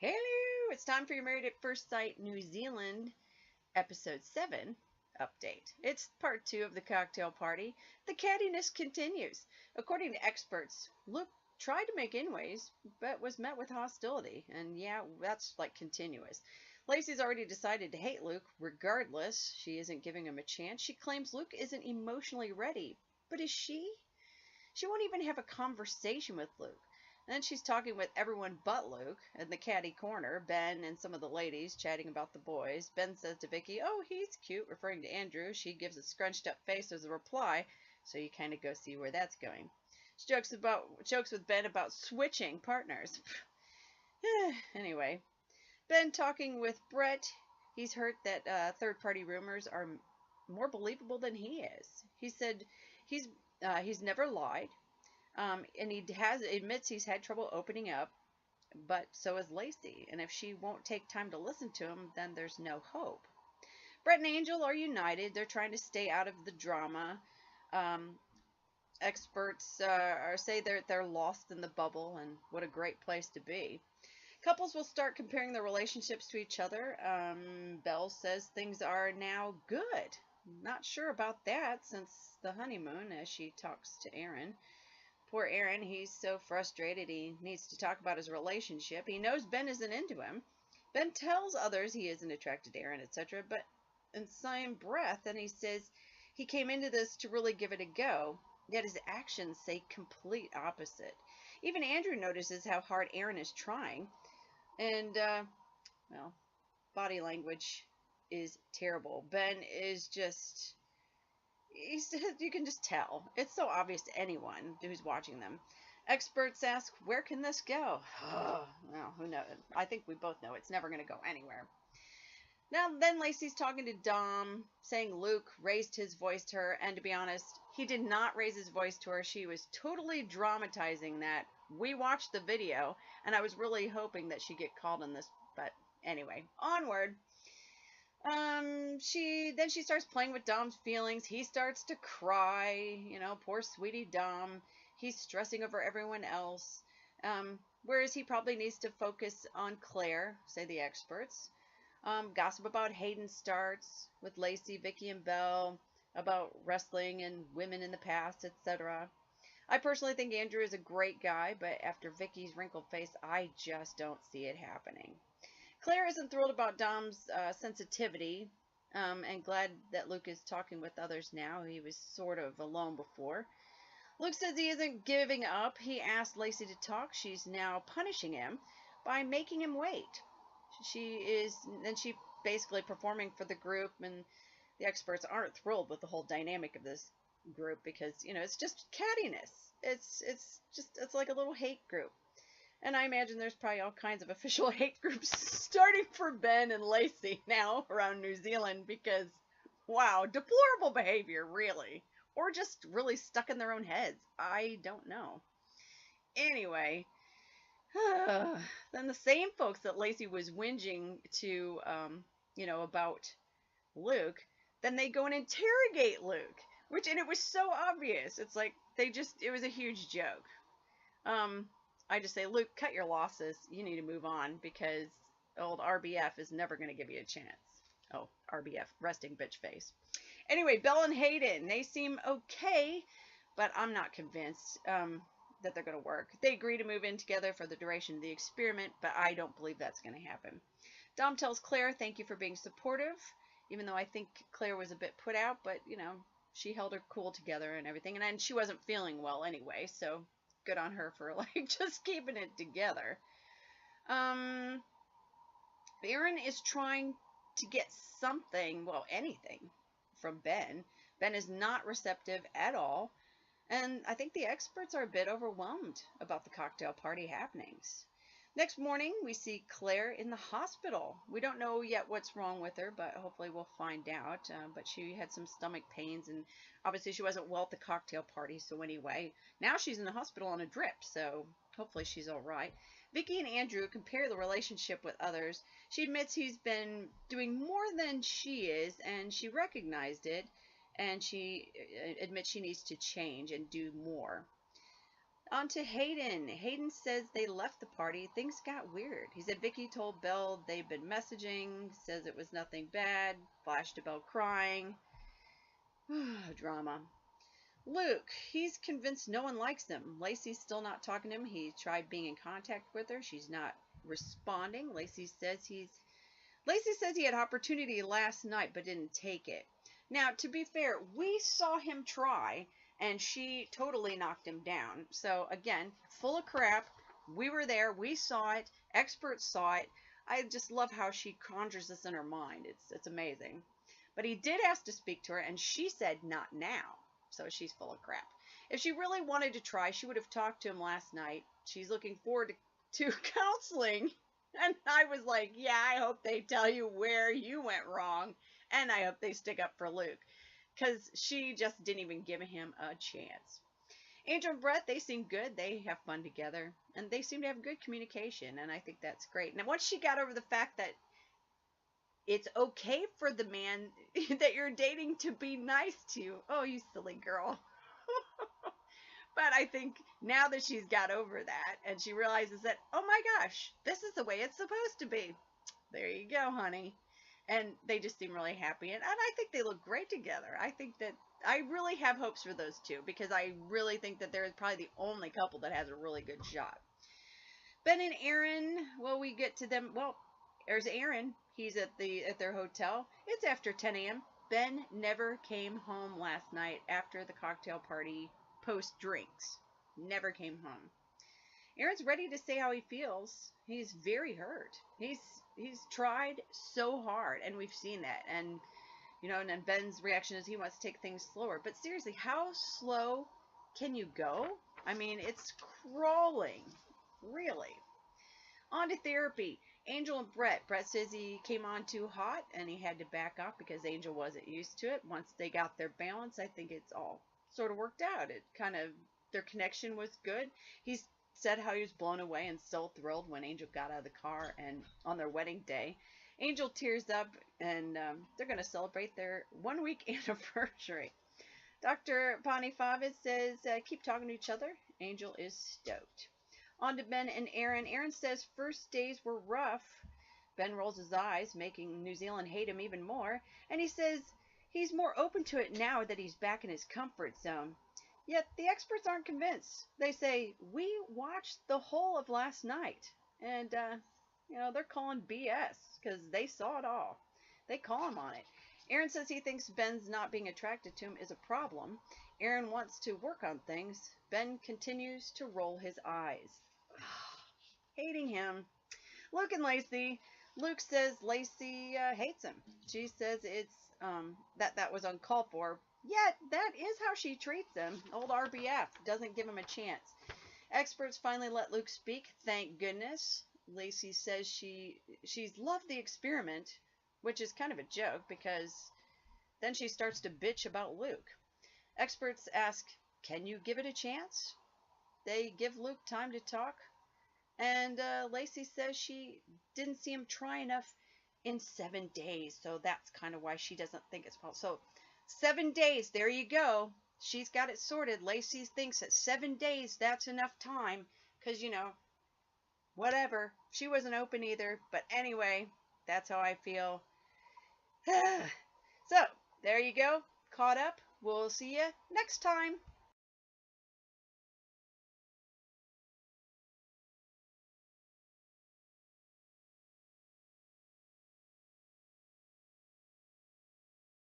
Hello! It's time for your Married at First Sight New Zealand Episode 7 update. It's part 2 of the cocktail party. The cattiness continues. According to experts, Luke tried to make inways, but was met with hostility. And yeah, that's like continuous. Lacey's already decided to hate Luke regardless. She isn't giving him a chance. She claims Luke isn't emotionally ready. But is she? She won't even have a conversation with Luke. And then she's talking with everyone but Luke in the catty corner, Ben and some of the ladies chatting about the boys. Ben says to Vicky, "Oh, he's cute," referring to Andrew. She gives a scrunched up face as a reply, so you kind of go see where that's going. She jokes with Ben about switching partners. Anyway, Ben talking with Brett. He's heard that third-party rumors are more believable than he is. He said he's never lied. And he admits he's had trouble opening up, but so has Lacey. And if she won't take time to listen to him, then there's no hope. Brett and Angel are united. They're trying to stay out of the drama. Experts say they're lost in the bubble, and what a great place to be. Couples will start comparing their relationships to each other. Belle says things are now good. Not sure about that since the honeymoon, as she talks to Aaron. Poor Aaron, he's so frustrated he needs to talk about his relationship. He knows Ben isn't into him. Ben tells others he isn't attracted to Aaron, etc. But in the same breath, then he says he came into this to really give it a go. Yet his actions say complete opposite. Even Andrew notices how hard Aaron is trying. And, well, body language is terrible. Ben is just... you can just tell. It's so obvious to anyone who's watching them. Experts ask, where can this go? Well, who knows? I think we both know it's never going to go anywhere. Now, then Lacey's talking to Dom, saying Luke raised his voice to her, and to be honest, he did not raise his voice to her. She was totally dramatizing that. We watched the video, and I was really hoping that she'd get called on this, but anyway, onward. She starts playing with Dom's feelings. He starts to cry, you know, poor sweetie Dom. He's stressing over everyone else. Whereas he probably needs to focus on Claire, say the experts. Gossip about Hayden starts with Lacey, Vicky, and Belle about wrestling and women in the past, etc. I personally think Andrew is a great guy, but after Vicky's wrinkled face, I just don't see it happening. Claire isn't thrilled about Dom's sensitivity, and glad that Luke is talking with others now. He was sort of alone before. Luke says he isn't giving up. He asked Lacey to talk. She's now punishing him by making him wait. She basically performing for the group, and the experts aren't thrilled with the whole dynamic of this group because, you know, it's just cattiness. It's like a little hate group. And I imagine there's probably all kinds of official hate groups starting for Ben and Lacey now around New Zealand because, wow, deplorable behavior, really. Or just really stuck in their own heads. I don't know. Anyway, then the same folks that Lacey was whinging to, you know, about Luke, then they go and interrogate Luke, and it was so obvious. It's like it was a huge joke. I just say, Luke, cut your losses. You need to move on because old RBF is never going to give you a chance. Oh, RBF, resting bitch face. Anyway, Belle and Hayden, they seem okay, but I'm not convinced that they're going to work. They agree to move in together for the duration of the experiment, but I don't believe that's going to happen. Dom tells Claire, thank you for being supportive, even though I think Claire was a bit put out, but, you know, she held her cool together and everything, and then she wasn't feeling well anyway, so good on her for like just keeping it together. Aaron is trying to get something, well, anything from Ben. Ben is not receptive at all, and I think the experts are a bit overwhelmed about the cocktail party happenings. Next morning, we see Claire in the hospital. We don't know yet what's wrong with her, but hopefully we'll find out. But she had some stomach pains, and obviously she wasn't well at the cocktail party. So anyway, now she's in the hospital on a drip, so hopefully she's all right. Vicky and Andrew compare the relationship with others. She admits he's been doing more than she is, and she recognized it, and she admits she needs to change and do more. On to Hayden. Hayden says they left the party. Things got weird. He said Vicky told Belle they've been messaging, says it was nothing bad, flashed to Belle crying. Drama. Luke, he's convinced no one likes him. Lacey's still not talking to him. He tried being in contact with her. She's not responding. Lacey says he had opportunity last night but didn't take it. Now, to be fair, we saw him try and she totally knocked him down. So again, full of crap. We were there. We saw it. Experts saw it. I just love how she conjures this in her mind. It's amazing. But he did ask to speak to her and she said not now. So she's full of crap. If she really wanted to try, she would have talked to him last night. She's looking forward to counseling. And I was like, yeah, I hope they tell you where you went wrong. And I hope they stick up for Luke. Because she just didn't even give him a chance. Angel and Brett, they seem good. They have fun together. And they seem to have good communication. And I think that's great. Now, once she got over the fact that it's okay for the man that you're dating to be nice to you. Oh, you silly girl. But I think now that she's got over that and she realizes that, oh my gosh, this is the way it's supposed to be. There you go, honey. And they just seem really happy. And I think they look great together. I think that I really have hopes for those two because I really think that they're probably the only couple that has a really good shot. Ben and Aaron, well, we get to them. Well, there's Aaron. He's at their hotel. It's after 10 a.m. Ben never came home last night after the cocktail party post drinks. Never came home. Aaron's ready to say how he feels. He's very hurt. He's tried so hard, and we've seen that. And you know, and then Ben's reaction is he wants to take things slower. But seriously, how slow can you go? I mean, it's crawling. Really. On to therapy. Angel and Brett. Brett says he came on too hot and he had to back off because Angel wasn't used to it. Once they got their balance, I think it's all sort of worked out. It kind of, their connection was good. He said how he was blown away and so thrilled when Angel got out of the car and on their wedding day. Angel tears up and they're going to celebrate their 1 week anniversary. Dr. Pani says keep talking to each other. Angel is stoked. On to Ben and Aaron. Aaron says first days were rough. Ben rolls his eyes, making New Zealand hate him even more. And he says he's more open to it now that he's back in his comfort zone. Yet the experts aren't convinced. They say, we watched the whole of last night. And, you know, they're calling BS because they saw it all. They call him on it. Aaron says he thinks Ben's not being attracted to him is a problem. Aaron wants to work on things. Ben continues to roll his eyes. Hating him. Luke and Lacey. Luke says Lacey hates him. She says it's that was uncalled for. Yet that is how she treats him. Old RBF doesn't give him a chance. Experts finally let Luke speak. Thank goodness. Lacey says she's loved the experiment, which is kind of a joke because then she starts to bitch about Luke. Experts ask, can you give it a chance? They give Luke time to talk. And Lacey says she didn't see him try enough in 7 days. So that's kind of why she doesn't think it's possible. So 7 days, there you go. She's got it sorted. Lacey thinks that 7 days, that's enough time. Because, you know, whatever. She wasn't open either. But anyway, that's how I feel. So, there you go. Caught up. We'll see you next time.